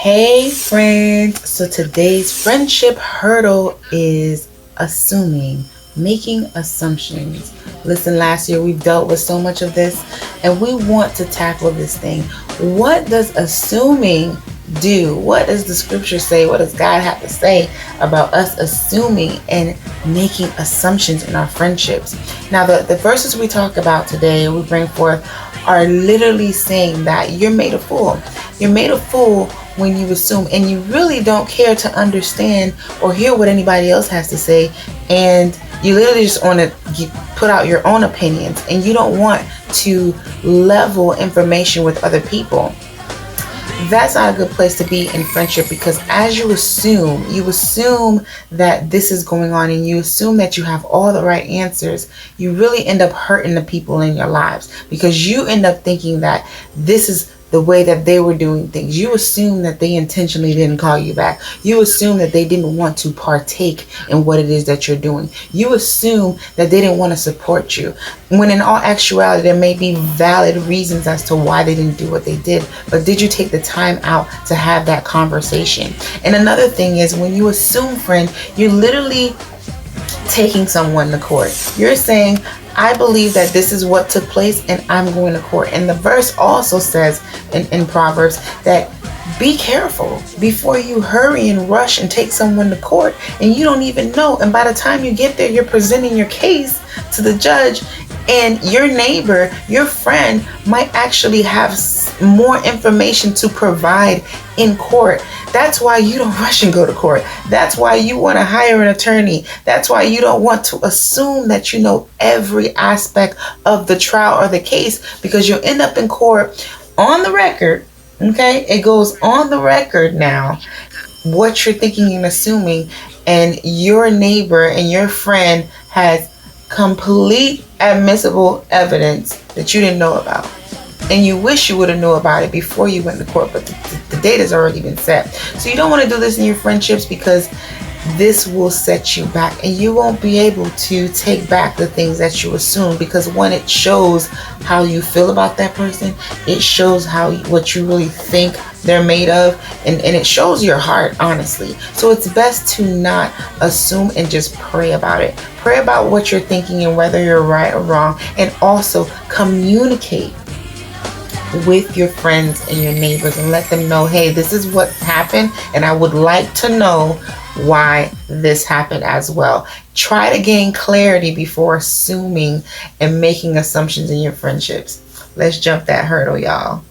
Hey friends, so today's friendship hurdle is assuming, making assumptions. Listen, last year we've dealt with so much of this and we want to tackle this thing. What does assuming do? What does the scripture say? What does God have to say about us assuming and making assumptions in our friendships? Now, the verses we talk about today, we bring forth, are literally saying that you're made a fool. You're made a fool when you assume, and you really don't care to understand or hear what anybody else has to say, and you literally just want to put out your own opinions, and you don't want to level information with other people. That's not a good place to be in friendship, because as you assume that this is going on and you assume that you have all the right answers, you really end up hurting the people in your lives, because you end up thinking that this is the way that they were doing things. You assume that they intentionally didn't call you back. You assume that they didn't want to partake in what it is that you're doing. You assume that they didn't want to support you, when in all actuality there may be valid reasons as to why they didn't do what they did. But did you take the time out to have that conversation? And another thing is, when you assume, friend, you're literally taking someone to court. You're saying, I believe that this is what took place and I'm going to court. And the verse also says in Proverbs that be careful before you hurry and rush and take someone to court and you don't even know. And by the time you get there, you're presenting your case to the judge, and your neighbor, your friend, might actually have more information to provide in court. That's why you don't rush and go to court. That's why you want to hire an attorney. That's why you don't want to assume that you know every aspect of the trial or the case, because you'll end up in court on the record. Okay, it goes on the record now what you're thinking and assuming, and your neighbor and your friend has complete admissible evidence that you didn't know about, and you wish you would have known about it before you went to court, but the date has already been set. So you don't want to do this in your friendships, because this will set you back, and you won't be able to take back the things that you assume, because when it shows how you feel about that person, it shows what you really think they're made of, and it shows your heart, honestly. So it's best to not assume and just pray about it. Pray about what you're thinking and whether you're right or wrong, and also communicate with your friends and your neighbors and let them know, hey, this is what happened and I would like to know why this happened as well. Try to gain clarity before assuming and making assumptions in your friendships. Let's jump that hurdle, y'all.